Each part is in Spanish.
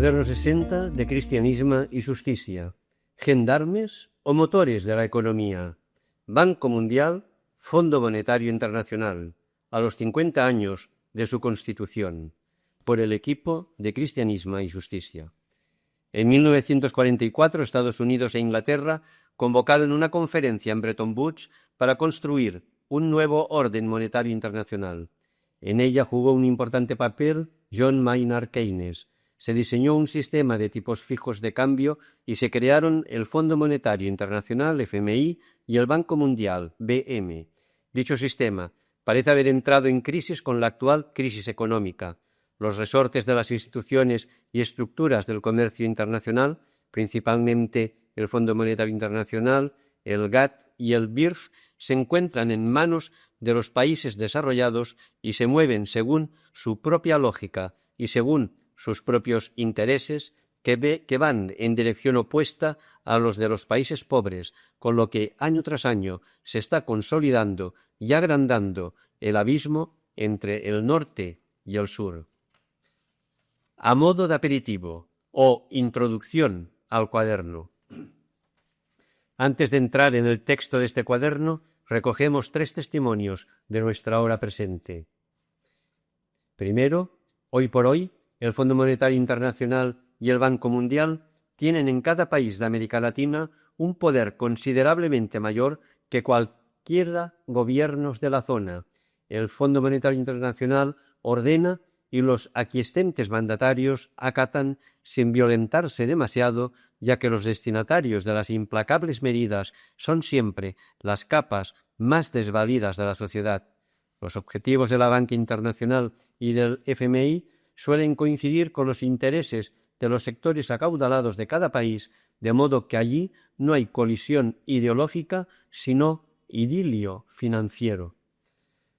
Cuaderno 60 de Cristianisme y Justicia. Gendarmes o motores de la economía. Banco Mundial, Fondo Monetario Internacional, a los 50 años de su constitución, por el equipo de Cristianisme y Justicia. En 1944, Estados Unidos e Inglaterra convocaron una conferencia en Bretton Woods para construir un nuevo orden monetario internacional. En ella jugó un importante papel John Maynard Keynes. Se diseñó un sistema de tipos fijos de cambio y se crearon el Fondo Monetario Internacional, FMI, y el Banco Mundial, BM. Dicho sistema parece haber entrado en crisis con la actual crisis económica. Los resortes de las instituciones y estructuras del comercio internacional, principalmente el Fondo Monetario Internacional, el GATT y el BIRF, se encuentran en manos de los países desarrollados y se mueven según su propia lógica y según sus propios intereses que van en dirección opuesta a los de los países pobres, con lo que año tras año se está consolidando y agrandando el abismo entre el norte y el sur. A modo de aperitivo o introducción al cuaderno. Antes de entrar en el texto de este cuaderno, recogemos 3 testimonios de nuestra hora presente. Primero, hoy por hoy, el Fondo Monetario Internacional y el Banco Mundial tienen en cada país de América Latina un poder considerablemente mayor que cualquiera gobiernos de la zona. El Fondo Monetario Internacional ordena y los aquiescentes mandatarios acatan sin violentarse demasiado, ya que los destinatarios de las implacables medidas son siempre las capas más desvalidas de la sociedad. Los objetivos de la banca internacional y del FMI suelen coincidir con los intereses de los sectores acaudalados de cada país, de modo que allí no hay colisión ideológica, sino idilio financiero.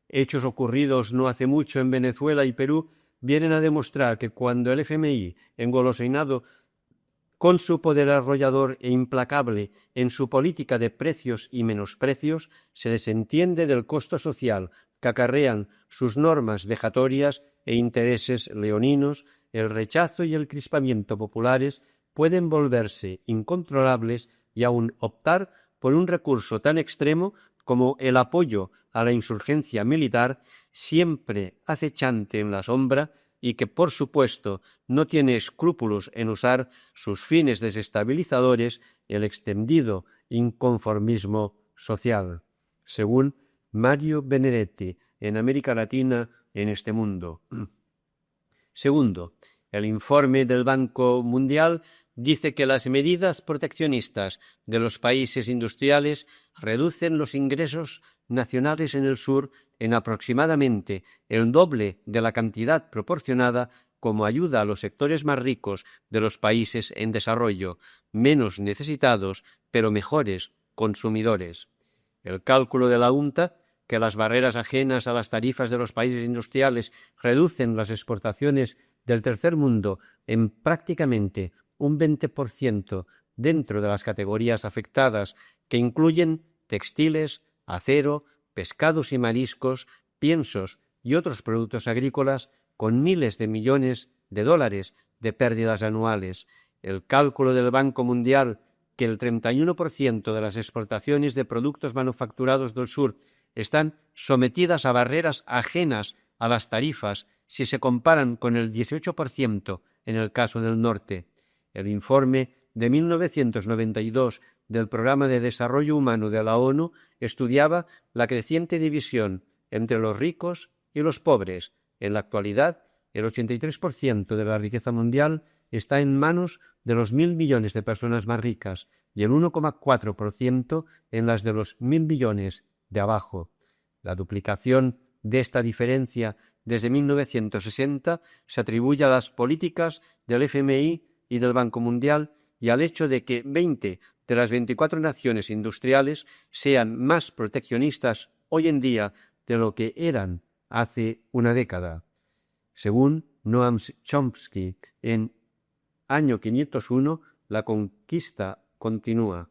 Hechos ocurridos no hace mucho en Venezuela y Perú vienen a demostrar que cuando el FMI, engolosinado con su poder arrollador e implacable en su política de precios y menosprecios, se desentiende del costo social que acarrean sus normas vejatorias e intereses leoninos, el rechazo y el crispamiento populares pueden volverse incontrolables y aún optar por un recurso tan extremo como el apoyo a la insurgencia militar, siempre acechante en la sombra y que, por supuesto, no tiene escrúpulos en usar sus fines desestabilizadores, el extendido inconformismo social, según Mario Benedetti, en América Latina, en este mundo. Segundo, el informe del Banco Mundial dice que las medidas proteccionistas de los países industriales reducen los ingresos nacionales en el sur en aproximadamente el doble de la cantidad proporcionada como ayuda a los sectores más ricos de los países en desarrollo, menos necesitados, pero mejores consumidores. El cálculo de la UNTA, que las barreras ajenas a las tarifas de los países industriales reducen las exportaciones del tercer mundo en prácticamente un 20% dentro de las categorías afectadas, que incluyen textiles, acero, pescados y mariscos, piensos y otros productos agrícolas, con miles de millones de dólares de pérdidas anuales. El cálculo del Banco Mundial, que el 31% de las exportaciones de productos manufacturados del sur están sometidas a barreras ajenas a las tarifas si se comparan con el 18% en el caso del norte. El informe de 1992 del Programa de Desarrollo Humano de la ONU estudiaba la creciente división entre los ricos y los pobres. En la actualidad, el 83% de la riqueza mundial está en manos de los 1.000 millones de personas más ricas y el 1,4% en las de los 1.000 millones de abajo. La duplicación de esta diferencia desde 1960 se atribuye a las políticas del FMI y del Banco Mundial y al hecho de que 20 de las 24 naciones industriales sean más proteccionistas hoy en día de lo que eran hace una década. Según Noam Chomsky, en año 501, la conquista continúa.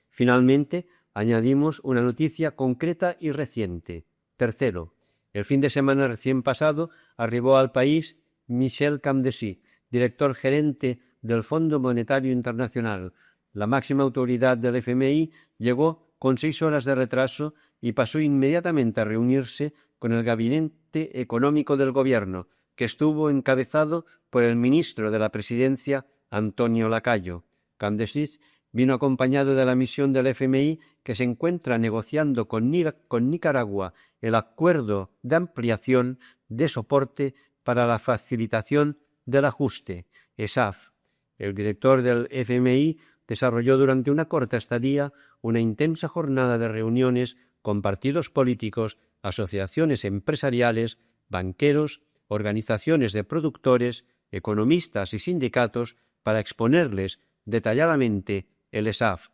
Finalmente, añadimos una noticia concreta y reciente. Tercero, el fin de semana recién pasado arribó al país Michel Camdesí, director gerente del Fondo Monetario Internacional. La máxima autoridad del FMI llegó con 6 horas de retraso y pasó inmediatamente a reunirse con el gabinete económico del gobierno, que estuvo encabezado por el ministro de la Presidencia, Antonio Lacayo. Camdesis vino acompañado de la misión del FMI, que se encuentra negociando con Nicaragua el acuerdo de ampliación de soporte para la facilitación del ajuste, ESAF. El director del FMI desarrolló durante una corta estadía una intensa jornada de reuniones con partidos políticos, asociaciones empresariales, banqueros, organizaciones de productores, economistas y sindicatos para exponerles detalladamente el ESAF.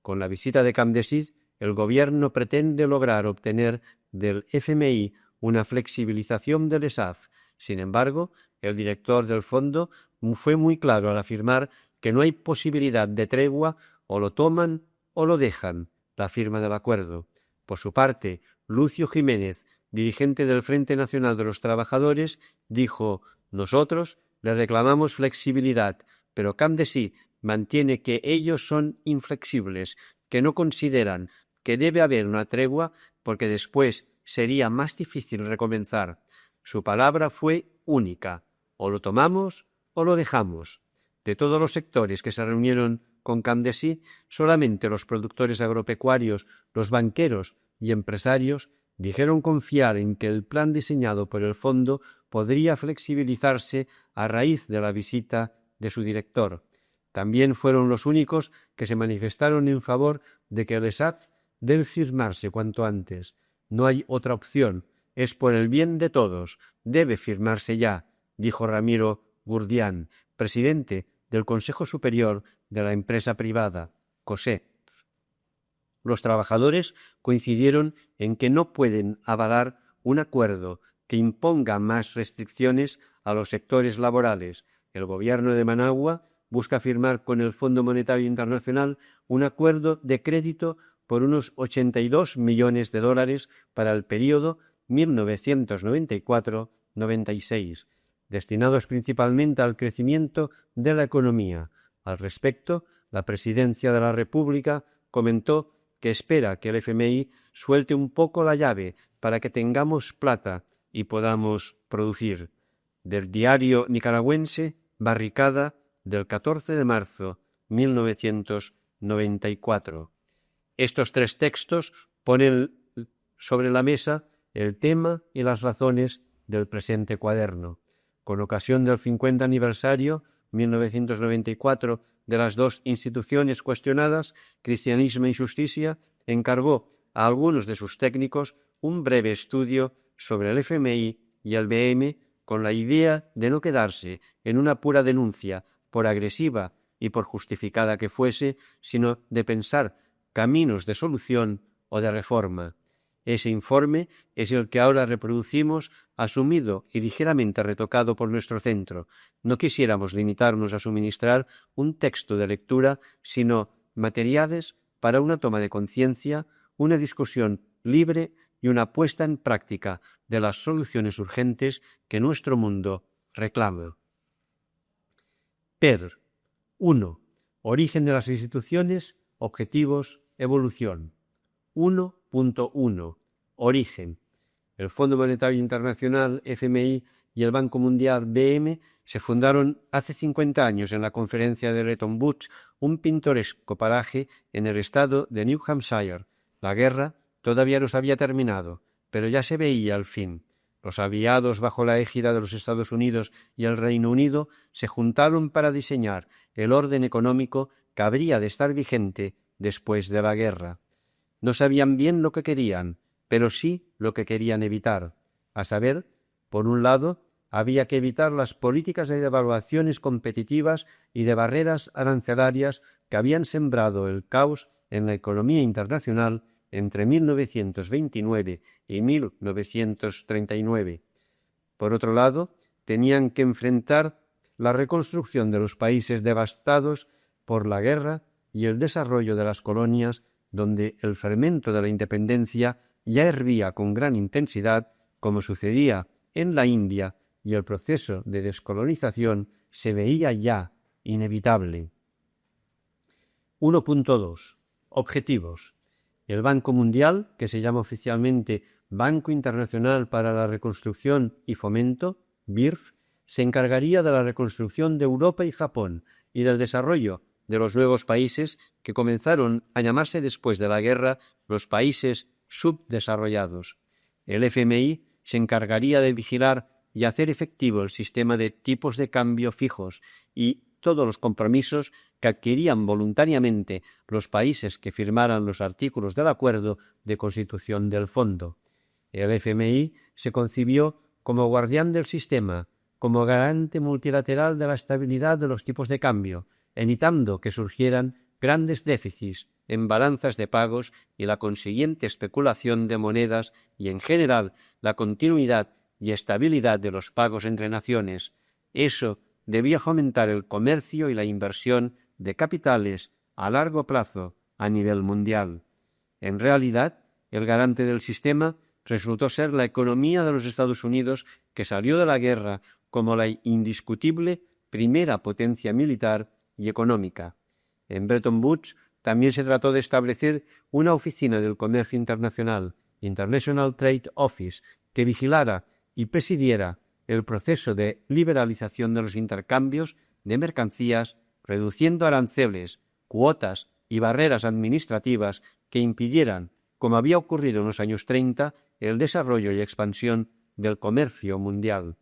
Con la visita de Camdesid, el gobierno pretende lograr obtener del FMI una flexibilización del ESAF. Sin embargo, el director del fondo fue muy claro al afirmar que no hay posibilidad de tregua, o lo toman o lo dejan, la firma del acuerdo. Por su parte, Lucio Jiménez, dirigente del Frente Nacional de los Trabajadores, dijo: «Nosotros le reclamamos flexibilidad, pero Camdesid mantiene que ellos son inflexibles, que no consideran que debe haber una tregua porque después sería más difícil recomenzar». Su palabra fue única: o lo tomamos o lo dejamos. De todos los sectores que se reunieron con Camdesid, solamente los productores agropecuarios, los banqueros y empresarios dijeron confiar en que el plan diseñado por el fondo podría flexibilizarse a raíz de la visita de su director. También fueron los únicos que se manifestaron en favor de que el ESAF debe firmarse cuanto antes. No hay otra opción, es por el bien de todos, debe firmarse ya, dijo Ramiro Gurdián, presidente del Consejo Superior de la empresa privada, COSET. Los trabajadores coincidieron en que no pueden avalar un acuerdo que imponga más restricciones a los sectores laborales. El gobierno de Managua busca firmar con el Fondo Monetario Internacional un acuerdo de crédito por unos 82 millones de dólares para el período 1994-96, destinados principalmente al crecimiento de la economía. Al respecto, la Presidencia de la República comentó que espera que el FMI suelte un poco la llave para que tengamos plata y podamos producir. Del diario nicaragüense Barricada, del 14 de marzo 1994. Estos 3 textos ponen sobre la mesa el tema y las razones del presente cuaderno. Con ocasión del 50 aniversario 1994 de las 2 instituciones cuestionadas, Cristianisme y Justicia encargó a algunos de sus técnicos un breve estudio sobre el FMI y el BM, con la idea de no quedarse en una pura denuncia, por agresiva y por justificada que fuese, sino de pensar caminos de solución o de reforma. Ese informe es el que ahora reproducimos, asumido y ligeramente retocado por nuestro centro. No quisiéramos limitarnos a suministrar un texto de lectura, sino materiales para una toma de conciencia, una discusión libre y una puesta en práctica de las soluciones urgentes que nuestro mundo reclama. PER 1. Origen de las instituciones, objetivos, evolución. 1.1. Origen. El Fondo Monetario Internacional, FMI, y el Banco Mundial, BM, se fundaron hace 50 años en la conferencia de Bretton Woods, un pintoresco paraje en el estado de New Hampshire. La guerra todavía no se había terminado, pero ya se veía el fin. Los aliados bajo la égida de los Estados Unidos y el Reino Unido se juntaron para diseñar el orden económico que habría de estar vigente después de la guerra. No sabían bien lo que querían, pero sí lo que querían evitar. A saber, por un lado, había que evitar las políticas de devaluaciones competitivas y de barreras arancelarias que habían sembrado el caos en la economía internacional entre 1929 y 1939. Por otro lado, tenían que enfrentar la reconstrucción de los países devastados por la guerra y el desarrollo de las colonias, donde el fermento de la independencia ya hervía con gran intensidad, como sucedía en la India, y el proceso de descolonización se veía ya inevitable. 1.2. Objetivos. El Banco Mundial, que se llama oficialmente Banco Internacional para la Reconstrucción y Fomento, BIRF, se encargaría de la reconstrucción de Europa y Japón y del desarrollo de los nuevos países que comenzaron a llamarse después de la guerra los países subdesarrollados. El FMI se encargaría de vigilar y hacer efectivo el sistema de tipos de cambio fijos y todos los compromisos que adquirían voluntariamente los países que firmaran los artículos del acuerdo de constitución del fondo. El FMI se concibió como guardián del sistema, como garante multilateral de la estabilidad de los tipos de cambio, evitando que surgieran grandes déficits en balanzas de pagos y la consiguiente especulación de monedas y, en general, la continuidad y estabilidad de los pagos entre naciones. Eso debía fomentar el comercio y la inversión de capitales a largo plazo a nivel mundial. En realidad, el garante del sistema resultó ser la economía de los Estados Unidos, que salió de la guerra como la indiscutible primera potencia militar y económica. En Bretton Woods también se trató de establecer una oficina del comercio internacional, International Trade Office, que vigilara y presidiera el proceso de liberalización de los intercambios de mercancías, reduciendo aranceles, cuotas y barreras administrativas que impidieran, como había ocurrido en los años 30, el desarrollo y expansión del comercio mundial.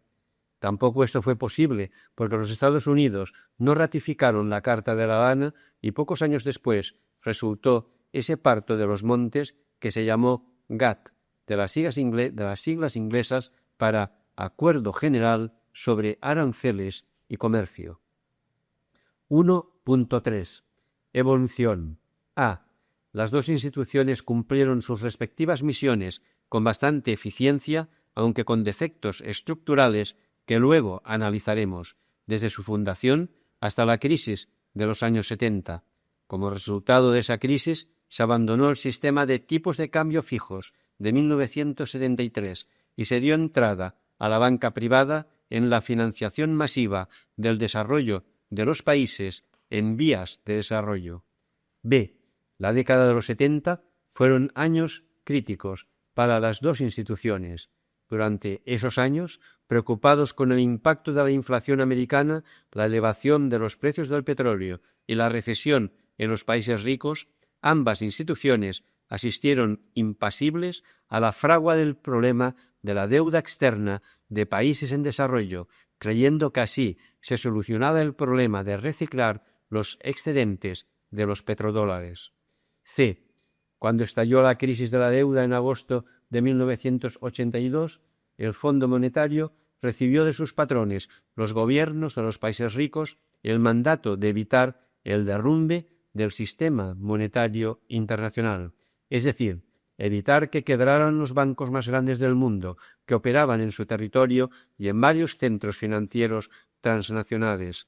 Tampoco esto fue posible, porque los Estados Unidos no ratificaron la Carta de La Habana y pocos años después resultó ese parto de los montes que se llamó GATT, de las siglas inglesas para Acuerdo General sobre Aranceles y Comercio. 1.3. Evolución. A. Las dos instituciones cumplieron sus respectivas misiones con bastante eficiencia, aunque con defectos estructurales que luego analizaremos, desde su fundación hasta la crisis de los años 70. Como resultado de esa crisis, se abandonó el sistema de tipos de cambio fijos de 1973 y se dio entrada a la banca privada en la financiación masiva del desarrollo de los países en vías de desarrollo. B. La década de los 70 fueron años críticos para las dos instituciones. Durante esos años, preocupados con el impacto de la inflación americana, la elevación de los precios del petróleo y la recesión en los países ricos, ambas instituciones asistieron impasibles a la fragua del problema de la deuda externa de países en desarrollo, creyendo que así se solucionaba el problema de reciclar los excedentes de los petrodólares. C. Cuando estalló la crisis de la deuda en agosto de 1982, el Fondo Monetario recibió de sus patrones, los gobiernos de los países ricos, el mandato de evitar el derrumbe del sistema monetario internacional, es decir, evitar que quebraran los bancos más grandes del mundo que operaban en su territorio y en varios centros financieros transnacionales.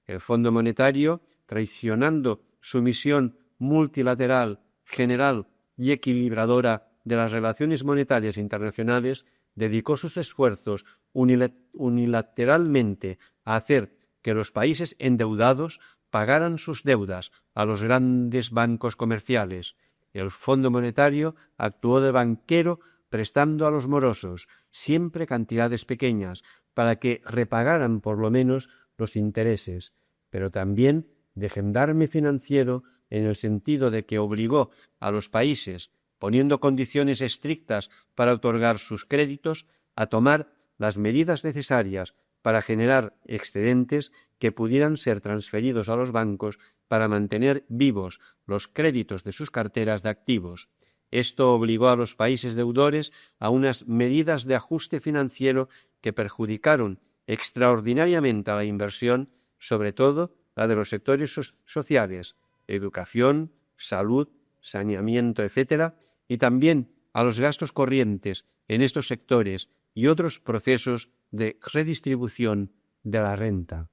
El Fondo Monetario, traicionando su misión multilateral, general y equilibradora de las relaciones monetarias internacionales, dedicó sus esfuerzos unilateralmente a hacer que los países endeudados pagaran sus deudas a los grandes bancos comerciales. El Fondo Monetario actuó de banquero prestando a los morosos siempre cantidades pequeñas para que repagaran por lo menos los intereses, pero también de gendarme financiero en el sentido de que obligó a los países, poniendo condiciones estrictas para otorgar sus créditos, a tomar las medidas necesarias para generar excedentes que pudieran ser transferidos a los bancos para mantener vivos los créditos de sus carteras de activos. Esto obligó a los países deudores a unas medidas de ajuste financiero que perjudicaron extraordinariamente a la inversión, sobre todo la de los sectores sociales, educación, salud, saneamiento, etc., y también a los gastos corrientes en estos sectores y otros procesos de redistribución de la renta.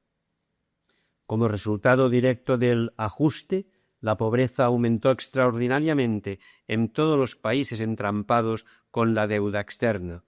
Como resultado directo del ajuste, la pobreza aumentó extraordinariamente en todos los países entrampados con la deuda externa.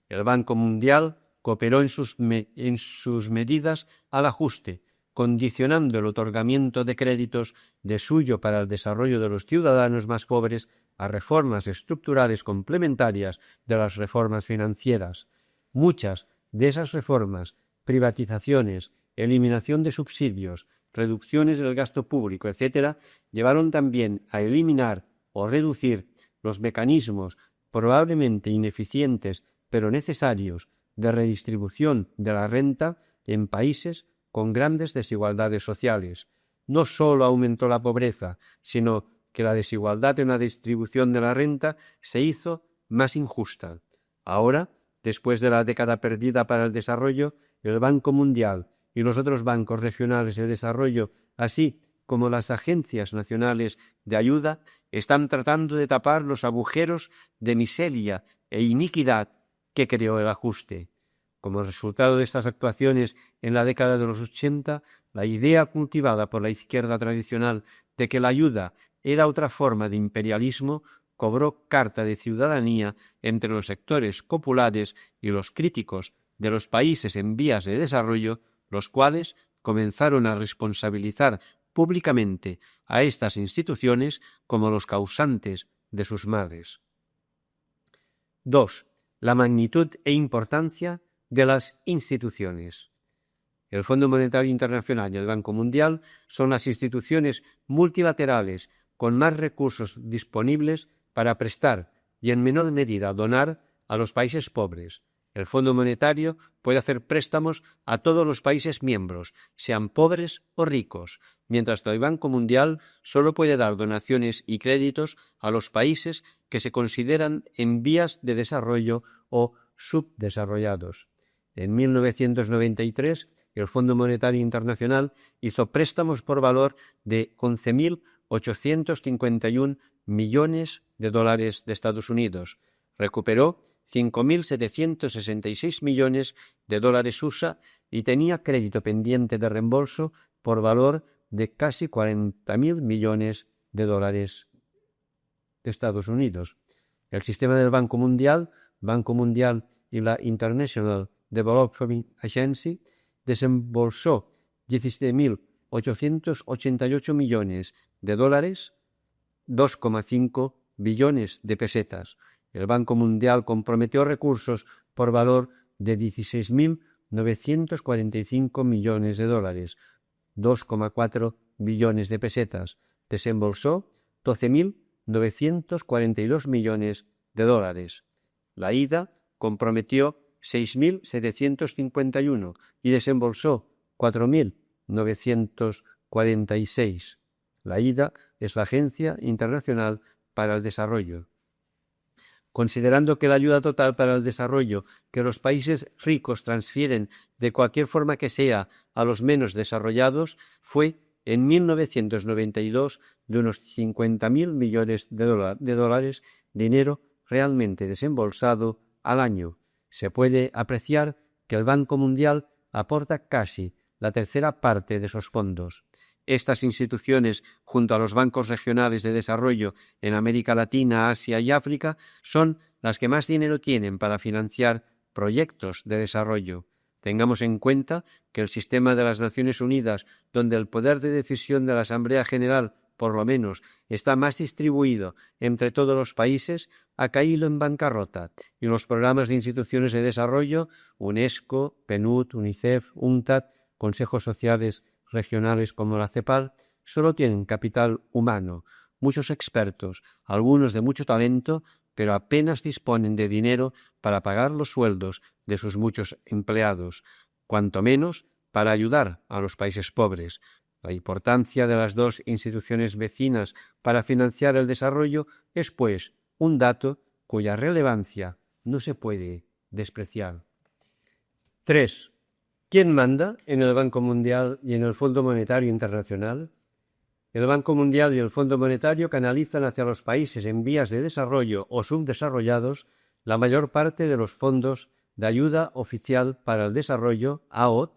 El Banco Mundial cooperó en sus medidas al ajuste, condicionando el otorgamiento de créditos de suyo para el desarrollo de los ciudadanos más pobres a reformas estructurales complementarias de las reformas financieras. Muchas de esas reformas, privatizaciones, eliminación de subsidios, reducciones del gasto público, etc., llevaron también a eliminar o reducir los mecanismos probablemente ineficientes pero necesarios de redistribución de la renta en países con grandes desigualdades sociales. No solo aumentó la pobreza, sino que la desigualdad en la distribución de la renta se hizo más injusta. Ahora, después de la década perdida para el desarrollo, el Banco Mundial y los otros bancos regionales de desarrollo, así como las agencias nacionales de ayuda, están tratando de tapar los agujeros de miseria e iniquidad que creó el ajuste. Como resultado de estas actuaciones en la década de los 80, la idea cultivada por la izquierda tradicional de que la ayuda era otra forma de imperialismo cobró carta de ciudadanía entre los sectores populares y los críticos de los países en vías de desarrollo, los cuales comenzaron a responsabilizar públicamente a estas instituciones como los causantes de sus males. 2. La magnitud e importancia de las instituciones. El Fondo Monetario Internacional y el Banco Mundial son las instituciones multilaterales con más recursos disponibles para prestar y en menor medida donar a los países pobres. El Fondo Monetario puede hacer préstamos a todos los países miembros, sean pobres o ricos, mientras que el Banco Mundial solo puede dar donaciones y créditos a los países que se consideran en vías de desarrollo o subdesarrollados. En 1993, el Fondo Monetario Internacional hizo préstamos por valor de 11.851 millones de dólares de Estados Unidos. Recuperó 5.766 millones de dólares USA y tenía crédito pendiente de reembolso por valor de casi 40.000 millones de dólares de Estados Unidos. El sistema del Banco Mundial y la International Development Agency desembolsó 17.888 millones de dólares, 2,5 billones de pesetas. El Banco Mundial comprometió recursos por valor de 16.945 millones de dólares, 2,4 billones de pesetas. Desembolsó 12.942 millones de dólares. La IDA comprometió 6.751 y desembolsó 4.946. La IDA es la Agencia Internacional para el Desarrollo. Considerando que la ayuda total para el desarrollo que los países ricos transfieren de cualquier forma que sea a los menos desarrollados fue en 1992 de unos 50.000 millones de dólares, dinero realmente desembolsado al año. Se puede apreciar que el Banco Mundial aporta casi la tercera parte de esos fondos. Estas instituciones, junto a los bancos regionales de desarrollo en América Latina, Asia y África, son las que más dinero tienen para financiar proyectos de desarrollo. Tengamos en cuenta que el sistema de las Naciones Unidas, donde el poder de decisión de la Asamblea General, por lo menos, está más distribuido entre todos los países, ha caído en bancarrota, y los programas de instituciones de desarrollo, UNESCO, PNUD, UNICEF, UNCTAD, consejos sociales regionales como la CEPAL, solo tienen capital humano, muchos expertos, algunos de mucho talento, pero apenas disponen de dinero para pagar los sueldos de sus muchos empleados, cuanto menos para ayudar a los países pobres. La importancia de las dos instituciones vecinas para financiar el desarrollo es, pues, un dato cuya relevancia no se puede despreciar. 3. ¿Quién manda en el Banco Mundial y en el Fondo Monetario Internacional? El Banco Mundial y el Fondo Monetario canalizan hacia los países en vías de desarrollo o subdesarrollados la mayor parte de los fondos de ayuda oficial para el desarrollo, AOD,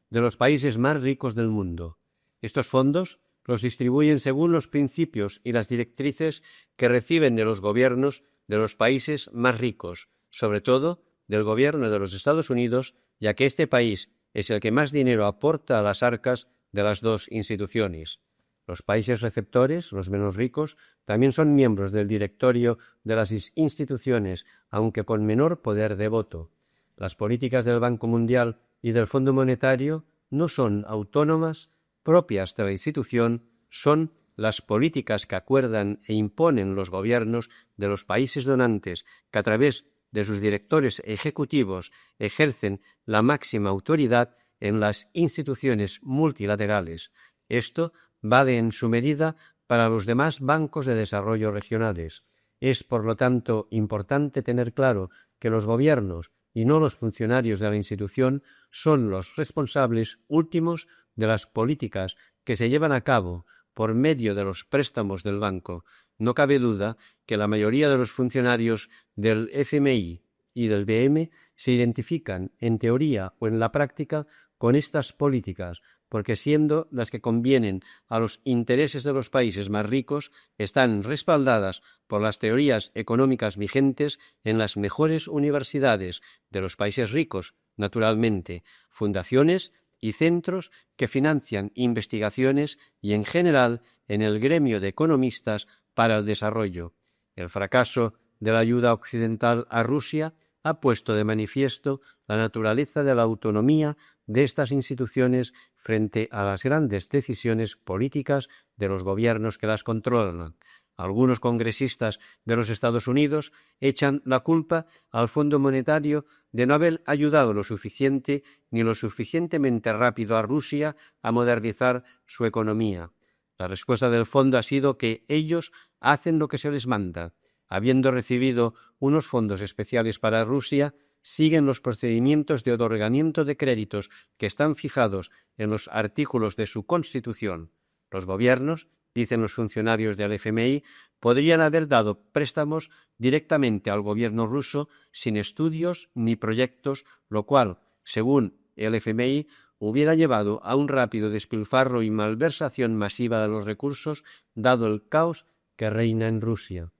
de los países más ricos del mundo. Estos fondos los distribuyen según los principios y las directrices que reciben de los gobiernos de los países más ricos, sobre todo del gobierno de los Estados Unidos, ya que este país es el que más dinero aporta a las arcas de las dos instituciones. Los países receptores, los menos ricos, también son miembros del directorio de las instituciones, aunque con menor poder de voto. Las políticas del Banco Mundial y del Fondo Monetario no son autónomas, propias de la institución, son las políticas que acuerdan e imponen los gobiernos de los países donantes, que a través de sus directores ejecutivos ejercen la máxima autoridad en las instituciones multilaterales. Esto vale en su medida para los demás bancos de desarrollo regionales. Es, por lo tanto, importante tener claro que los gobiernos y no los funcionarios de la institución son los responsables últimos de las políticas que se llevan a cabo por medio de los préstamos del banco. No cabe duda que la mayoría de los funcionarios del FMI y del BM se identifican en teoría o en la práctica con estas políticas, porque siendo las que convienen a los intereses de los países más ricos, están respaldadas por las teorías económicas vigentes en las mejores universidades de los países ricos, naturalmente, fundaciones y centros que financian investigaciones y, en general, en el gremio de economistas para el desarrollo. El fracaso de la ayuda occidental a Rusia ha puesto de manifiesto la naturaleza de la autonomía de estas instituciones frente a las grandes decisiones políticas de los gobiernos que las controlan. Algunos congresistas de los Estados Unidos echan la culpa al Fondo Monetario de no haber ayudado lo suficiente ni lo suficientemente rápido a Rusia a modernizar su economía. La respuesta del fondo ha sido que ellos hacen lo que se les manda. Habiendo recibido unos fondos especiales para Rusia, siguen los procedimientos de otorgamiento de créditos que están fijados en los artículos de su Constitución. Los gobiernos, dicen los funcionarios del FMI, podrían haber dado préstamos directamente al gobierno ruso sin estudios ni proyectos, lo cual, según el FMI, hubiera llevado a un rápido despilfarro y malversación masiva de los recursos, dado el caos que reina en Rusia.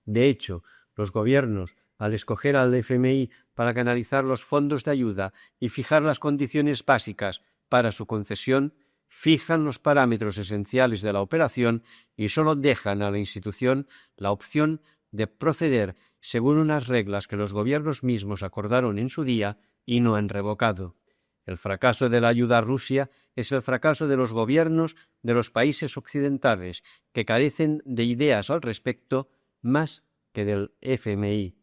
De hecho, los gobiernos, al escoger al FMI para canalizar los fondos de ayuda y fijar las condiciones básicas para su concesión, fijan los parámetros esenciales de la operación y solo dejan a la institución la opción de proceder según unas reglas que los gobiernos mismos acordaron en su día y no han revocado. El fracaso de la ayuda a Rusia es el fracaso de los gobiernos de los países occidentales, que carecen de ideas al respecto más que del FMI.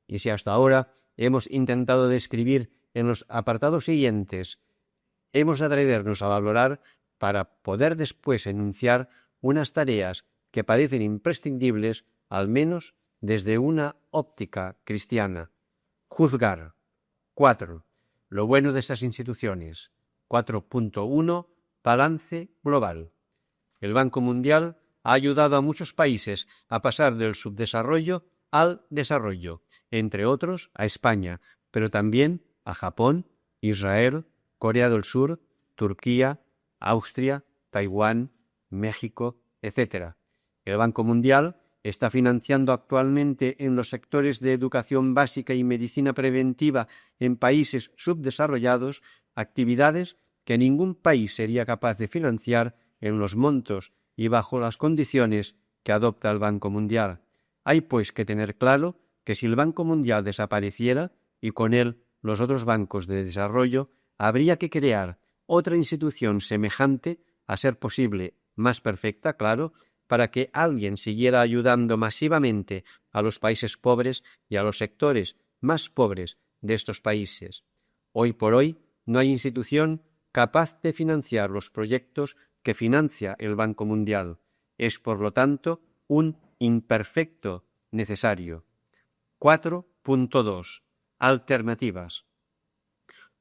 Y si hasta ahora hemos intentado describir en los apartados siguientes, hemos de atrevernos a valorar para poder después enunciar unas tareas que parecen imprescindibles, al menos desde una óptica cristiana. Juzgar. 4. Lo bueno de estas instituciones. 4.1. Balance global. El Banco Mundial ha ayudado a muchos países a pasar del subdesarrollo al desarrollo, entre otros a España, pero también a Japón, Israel, Corea del Sur, Turquía, Austria, Taiwán, México, etc. El Banco Mundial está financiando actualmente en los sectores de educación básica y medicina preventiva en países subdesarrollados actividades que ningún país sería capaz de financiar en los montos y bajo las condiciones que adopta el Banco Mundial. Hay pues que tener claro que si el Banco Mundial desapareciera y con él los otros bancos de desarrollo, habría que crear otra institución semejante, a ser posible más perfecta, claro, para que alguien siguiera ayudando masivamente a los países pobres y a los sectores más pobres de estos países. Hoy por hoy no hay institución capaz de financiar los proyectos que financia el Banco Mundial. Es, por lo tanto, un imperfecto necesario. 4.2. Alternativas.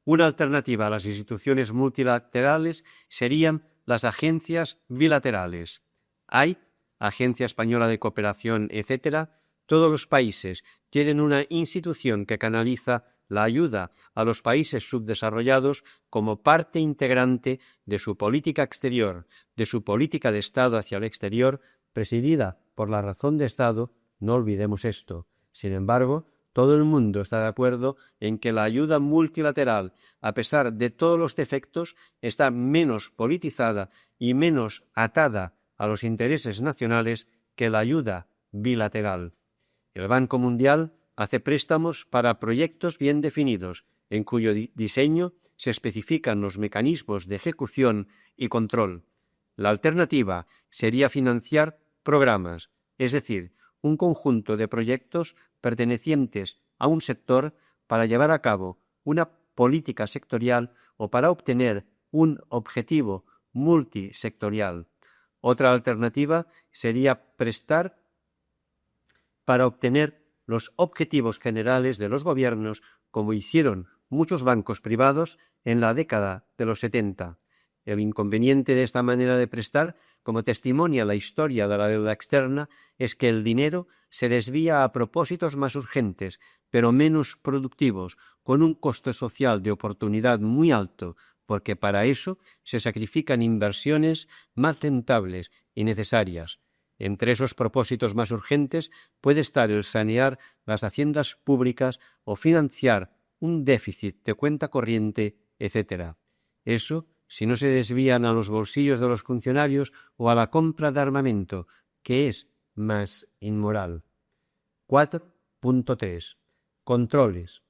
Una alternativa a las instituciones multilaterales serían las agencias bilaterales. Hay Agencia Española de Cooperación, etc. Todos los países tienen una institución que canaliza la ayuda a los países subdesarrollados como parte integrante de su política exterior, de su política de Estado hacia el exterior, presidida por la razón de Estado, no olvidemos esto. Sin embargo, Todo el mundo está de acuerdo en que la ayuda multilateral, a pesar de todos los defectos, está menos politizada y menos atada a los intereses nacionales que la ayuda bilateral. El Banco Mundial hace préstamos para proyectos bien definidos, en cuyo diseño se especifican los mecanismos de ejecución y control. La alternativa sería financiar programas, es decir, un conjunto de proyectos pertenecientes a un sector para llevar a cabo una política sectorial o para obtener un objetivo multisectorial. Otra alternativa sería prestar para obtener los objetivos generales de los gobiernos, como hicieron muchos bancos privados en la década de los 70. El inconveniente de esta manera de prestar, como testimonia la historia de la deuda externa, es que el dinero se desvía a propósitos más urgentes, pero menos productivos, con un coste social de oportunidad muy alto, porque para eso se sacrifican inversiones más rentables y necesarias. Entre esos propósitos más urgentes puede estar el sanear las haciendas públicas o financiar un déficit de cuenta corriente, etc. Eso si no se desvían a los bolsillos de los funcionarios o a la compra de armamento, que es más inmoral. 4.3. Controles.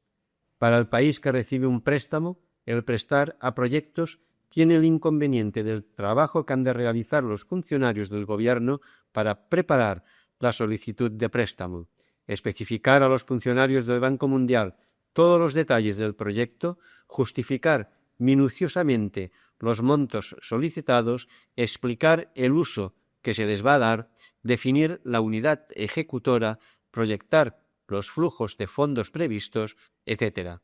Para el país que recibe un préstamo, el prestar a proyectos tiene el inconveniente del trabajo que han de realizar los funcionarios del gobierno para preparar la solicitud de préstamo, especificar a los funcionarios del Banco Mundial todos los detalles del proyecto, justificar minuciosamente los montos solicitados, explicar el uso que se les va a dar, definir la unidad ejecutora, proyectar los flujos de fondos previstos, etc.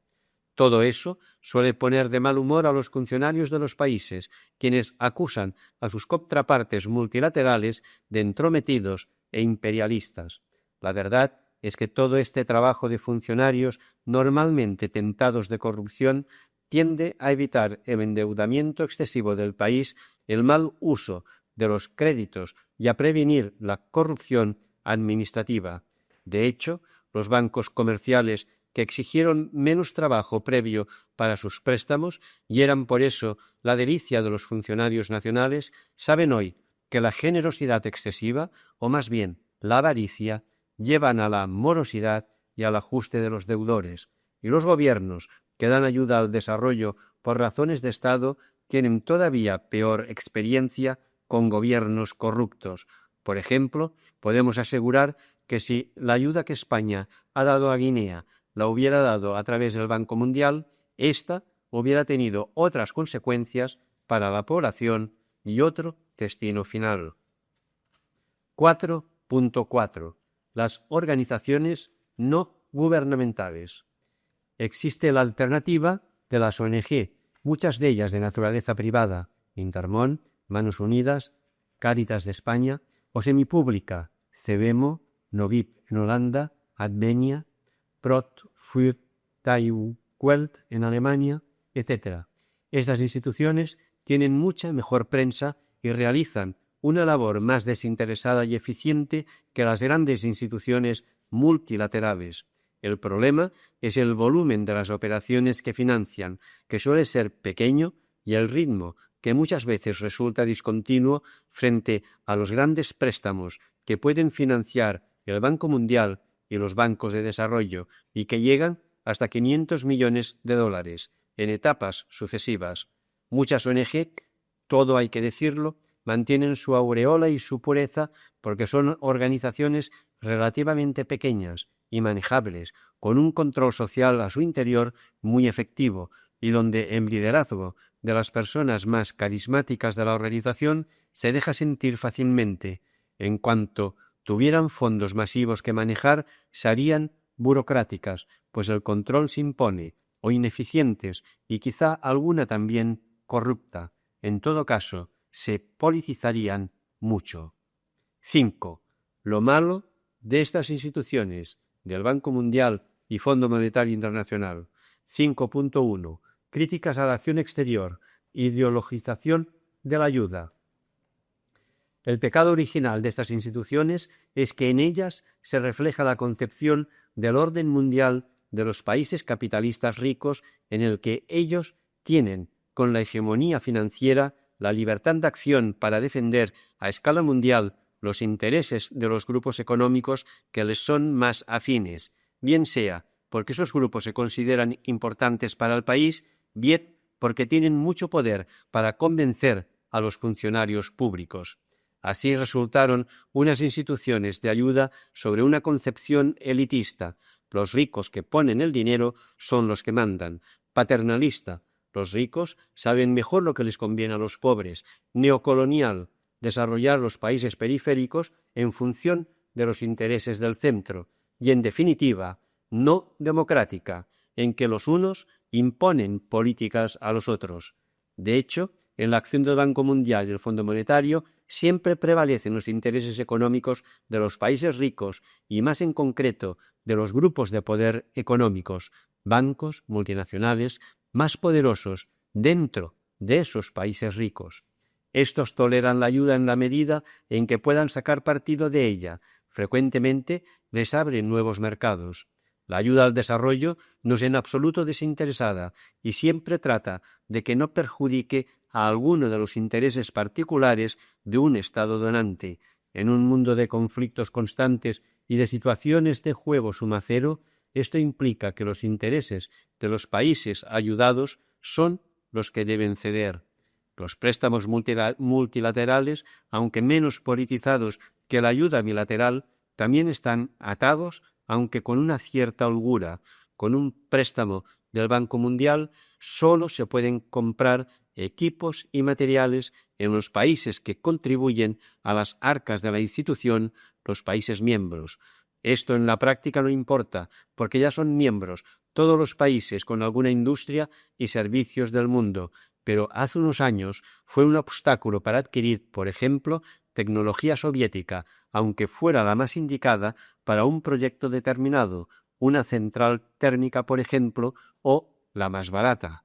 Todo eso suele poner de mal humor a los funcionarios de los países, quienes acusan a sus contrapartes multilaterales de entrometidos e imperialistas. La verdad es que todo este trabajo de funcionarios, normalmente tentados de corrupción, tiende a evitar el endeudamiento excesivo del país, el mal uso de los créditos y a prevenir la corrupción administrativa. De hecho, los bancos comerciales que exigieron menos trabajo previo para sus préstamos y eran por eso la delicia de los funcionarios nacionales, saben hoy que la generosidad excesiva, o más bien la avaricia, llevan a la morosidad y al ajuste de los deudores, y los gobiernos que dan ayuda al desarrollo por razones de Estado tienen todavía peor experiencia con gobiernos corruptos. Por ejemplo, podemos asegurar que si la ayuda que España ha dado a Guinea la hubiera dado a través del Banco Mundial, ésta hubiera tenido otras consecuencias para la población y otro destino final. 4.4. Las organizaciones no gubernamentales. Existe la alternativa de las ONG, muchas de ellas de naturaleza privada, Intermón, Manos Unidas, Cáritas de España, o semipública, Cebemo, Novib en Holanda, Advenia, Brot für die Welt en Alemania, etc. Estas instituciones tienen mucha mejor prensa y realizan una labor más desinteresada y eficiente que las grandes instituciones multilaterales. El problema es el volumen de las operaciones que financian, que suele ser pequeño, y el ritmo, que muchas veces resulta discontinuo frente a los grandes préstamos que pueden financiar el Banco Mundial y los bancos de desarrollo y que llegan hasta 500 millones de dólares en etapas sucesivas. Muchas ONG, todo hay que decirlo, mantienen su aureola y su pureza porque son organizaciones relativamente pequeñas y manejables, con un control social a su interior muy efectivo y donde el liderazgo de las personas más carismáticas de la organización se deja sentir fácilmente. En cuanto tuvieran fondos masivos que manejar, serían burocráticas, pues el control se impone, o ineficientes, y quizá alguna también corrupta. En todo caso, se politizarían mucho. 5. Lo malo de estas instituciones, del Banco Mundial y Fondo Monetario Internacional. 5.1. Críticas a la acción exterior, ideologización de la ayuda. El pecado original de estas instituciones es que en ellas se refleja la concepción del orden mundial de los países capitalistas ricos en el que ellos tienen, con la hegemonía financiera, la libertad de acción para defender a escala mundial los intereses de los grupos económicos que les son más afines, bien sea porque esos grupos se consideran importantes para el país, bien porque tienen mucho poder para convencer a los funcionarios públicos. Así resultaron unas instituciones de ayuda sobre una concepción elitista. Los ricos que ponen el dinero son los que mandan. Paternalista. Los ricos saben mejor lo que les conviene a los pobres. Neocolonial. Desarrollar los países periféricos en función de los intereses del centro. Y, en definitiva, no democrática, en que los unos imponen políticas a los otros. De hecho, en la acción del Banco Mundial y el Fondo Monetario siempre prevalecen los intereses económicos de los países ricos y, más en concreto, de los grupos de poder económicos, bancos, multinacionales, más poderosos dentro de esos países ricos. Estos toleran la ayuda en la medida en que puedan sacar partido de ella. Frecuentemente les abren nuevos mercados. La ayuda al desarrollo no es en absoluto desinteresada y siempre trata de que no perjudique a alguno de los intereses particulares de un Estado donante. En un mundo de conflictos constantes y de situaciones de juego suma cero, esto implica que los intereses de los países ayudados son los que deben ceder. Los préstamos multilaterales, aunque menos politizados que la ayuda bilateral, también están atados, aunque con una cierta holgura. Con un préstamo del Banco Mundial solo se pueden comprar equipos y materiales en los países que contribuyen a las arcas de la institución, los países miembros. Esto en la práctica no importa, porque ya son miembros todos los países con alguna industria y servicios del mundo, pero hace unos años fue un obstáculo para adquirir, por ejemplo, tecnología soviética, aunque fuera la más indicada para un proyecto determinado, una central térmica, por ejemplo, o la más barata.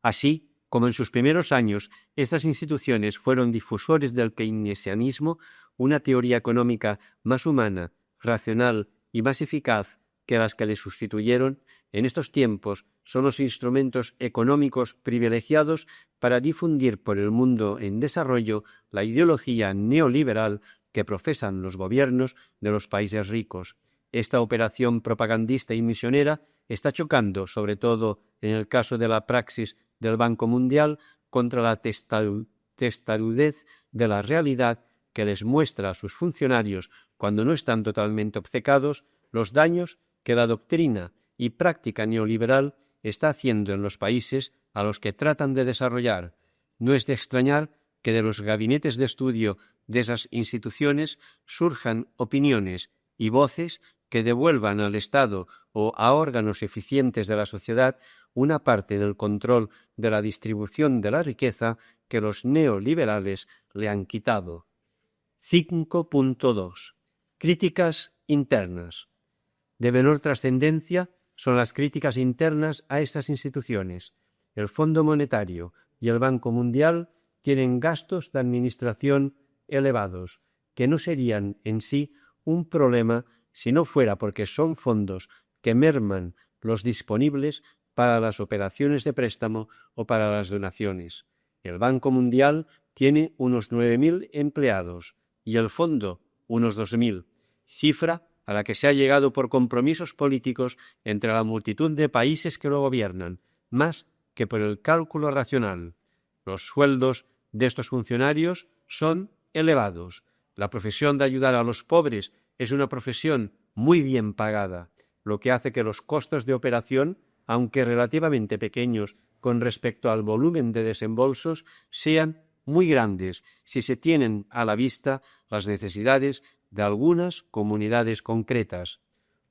Así, como en sus primeros años estas instituciones fueron difusores del keynesianismo, una teoría económica más humana, racional y más eficaz que las que le sustituyeron, en estos tiempos son los instrumentos económicos privilegiados para difundir por el mundo en desarrollo la ideología neoliberal que profesan los gobiernos de los países ricos. Esta operación propagandista y misionera está chocando, sobre todo en el caso de la praxis del Banco Mundial, contra la testarudez de la realidad que les muestra a sus funcionarios, cuando no están totalmente obcecados, los daños que la doctrina y práctica neoliberal está haciendo en los países a los que tratan de desarrollar. No es de extrañar que de los gabinetes de estudio de esas instituciones surjan opiniones y voces que devuelvan al Estado o a órganos eficientes de la sociedad una parte del control de la distribución de la riqueza que los neoliberales le han quitado. 5.2. Críticas internas. De menor trascendencia son las críticas internas a estas instituciones. El Fondo Monetario y el Banco Mundial tienen gastos de administración elevados, que no serían en sí un problema si no fuera porque son fondos que merman los disponibles para las operaciones de préstamo o para las donaciones. El Banco Mundial tiene unos 9.000 empleados y el Fondo unos 2.000, cifra a la que se ha llegado por compromisos políticos entre la multitud de países que lo gobiernan, más que por el cálculo racional. Los sueldos de estos funcionarios son elevados. La profesión de ayudar a los pobres es una profesión muy bien pagada, lo que hace que los costos de operación, aunque relativamente pequeños con respecto al volumen de desembolsos, sean muy grandes si se tienen a la vista las necesidades de algunas comunidades concretas.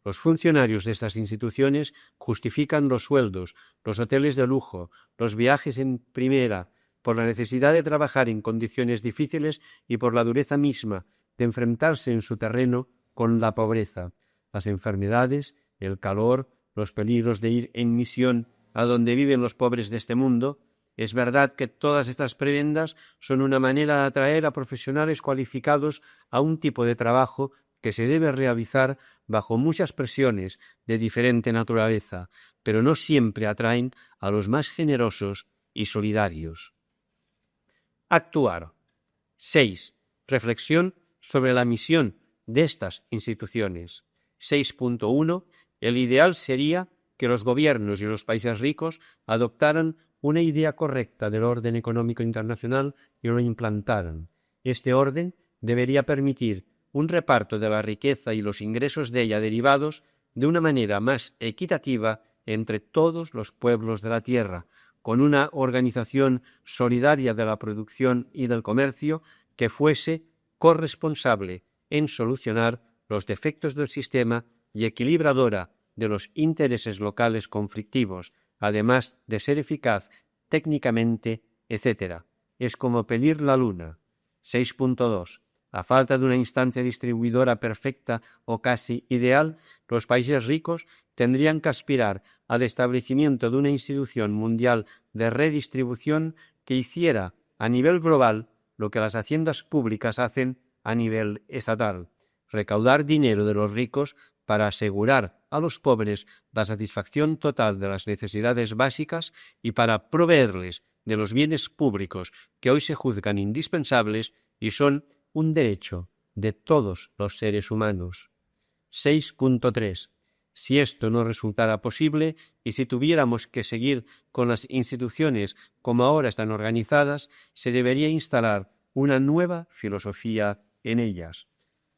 Los funcionarios de estas instituciones justifican los sueldos, los hoteles de lujo, los viajes en primera, por la necesidad de trabajar en condiciones difíciles y por la dureza misma de enfrentarse en su terreno con la pobreza, las enfermedades, el calor, los peligros de ir en misión a donde viven los pobres de este mundo. Es verdad que todas estas prebendas son una manera de atraer a profesionales cualificados a un tipo de trabajo que se debe realizar bajo muchas presiones de diferente naturaleza, pero no siempre atraen a los más generosos y solidarios. Actuar. 6. Reflexión sobre la misión de estas instituciones. 6.1. El ideal sería que los gobiernos y los países ricos adoptaran una idea correcta del orden económico internacional y lo implantaran. Este orden debería permitir un reparto de la riqueza y los ingresos de ella derivados de una manera más equitativa entre todos los pueblos de la tierra, con una organización solidaria de la producción y del comercio que fuese corresponsable en solucionar los defectos del sistema y equilibradora de los intereses locales conflictivos, además de ser eficaz técnicamente, etc. Es como pedir la luna. 6.2. A falta de una instancia distribuidora perfecta o casi ideal, los países ricos tendrían que aspirar al establecimiento de una institución mundial de redistribución que hiciera a nivel global lo que las haciendas públicas hacen a nivel estatal: recaudar dinero de los ricos para asegurar a los pobres la satisfacción total de las necesidades básicas y para proveerles de los bienes públicos que hoy se juzgan indispensables y son un derecho de todos los seres humanos. 6.3. Si esto no resultara posible y si tuviéramos que seguir con las instituciones como ahora están organizadas, se debería instalar una nueva filosofía en ellas.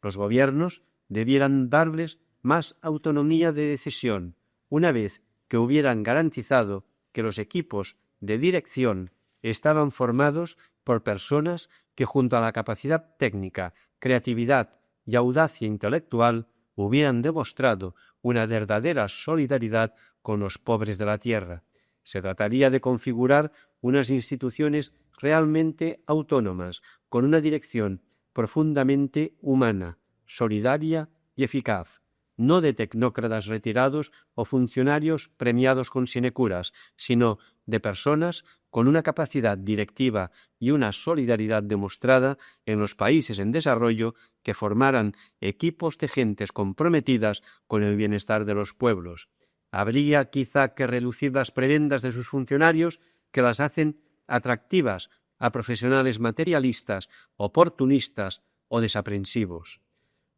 Los gobiernos debieran darles más autonomía de decisión, una vez que hubieran garantizado que los equipos de dirección estaban formados por personas que, junto a la capacidad técnica, creatividad y audacia intelectual, hubieran demostrado una verdadera solidaridad con los pobres de la tierra. Se trataría de configurar unas instituciones realmente autónomas, con una dirección profundamente humana, solidaria y eficaz, no de tecnócratas retirados o funcionarios premiados con sinecuras, sino de personas con una capacidad directiva y una solidaridad demostrada en los países en desarrollo que formaran equipos de gentes comprometidas con el bienestar de los pueblos. Habría quizá que reducir las prebendas de sus funcionarios que las hacen atractivas a profesionales materialistas, oportunistas o desaprensivos.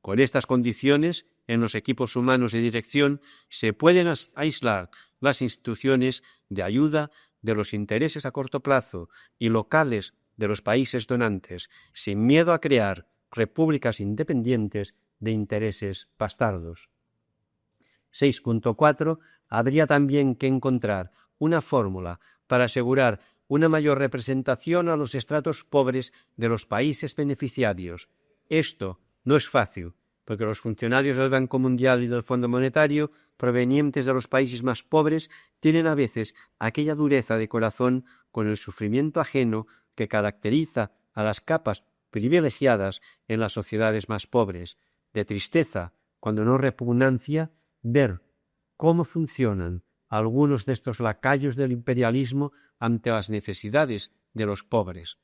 Con estas condiciones, en los equipos humanos de dirección se pueden aislar las instituciones de ayuda de los intereses a corto plazo y locales de los países donantes, sin miedo a crear repúblicas independientes de intereses bastardos. 6.4. Habría también que encontrar una fórmula para asegurar una mayor representación a los estratos pobres de los países beneficiarios. Esto no es fácil, porque los funcionarios del Banco Mundial y del Fondo Monetario, provenientes de los países más pobres, tienen a veces aquella dureza de corazón con el sufrimiento ajeno que caracteriza a las capas privilegiadas en las sociedades más pobres, de tristeza, cuando no repugnancia, ver cómo funcionan algunos de estos lacayos del imperialismo ante las necesidades de los pobres.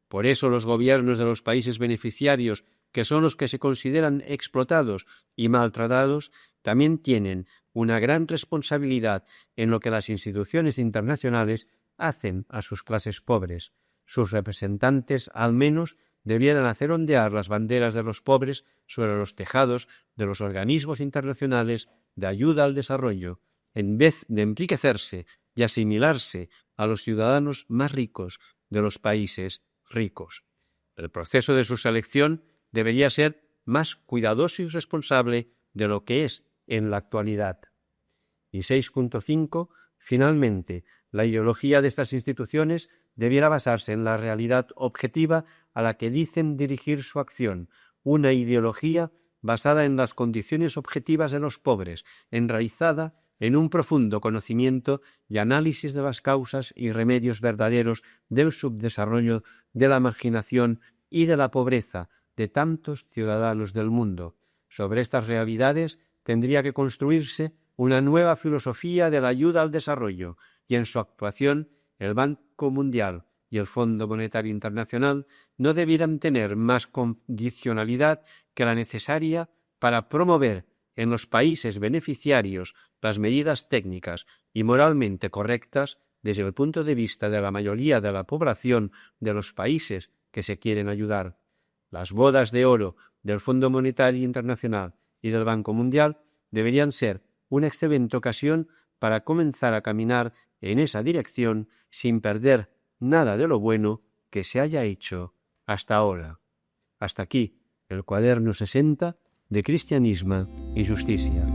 Por eso los gobiernos de los países beneficiarios, que son los que se consideran explotados y maltratados, también tienen una gran responsabilidad en lo que las instituciones internacionales hacen a sus clases pobres. Sus representantes, al menos, debieran hacer ondear las banderas de los pobres sobre los tejados de los organismos internacionales de ayuda al desarrollo, en vez de enriquecerse y asimilarse a los ciudadanos más ricos de los países ricos. El proceso de su selección debería ser más cuidadoso y responsable de lo que es en la actualidad. Y 6.5. Finalmente, la ideología de estas instituciones debiera basarse en la realidad objetiva a la que dicen dirigir su acción, una ideología basada en las condiciones objetivas de los pobres, enraizada en un profundo conocimiento y análisis de las causas y remedios verdaderos del subdesarrollo, de la marginación y de la pobreza de tantos ciudadanos del mundo. Sobre estas realidades tendría que construirse una nueva filosofía de la ayuda al desarrollo, y en su actuación el Banco Mundial y el Fondo Monetario Internacional no debieran tener más condicionalidad que la necesaria para promover en los países beneficiarios las medidas técnicas y moralmente correctas desde el punto de vista de la mayoría de la población de los países que se quieren ayudar. Las bodas de oro del Fondo Monetario Internacional y del Banco Mundial deberían ser una excelente ocasión para comenzar a caminar en esa dirección sin perder nada de lo bueno que se haya hecho hasta ahora. Hasta aquí el cuaderno 60 de Cristianisme y Justicia.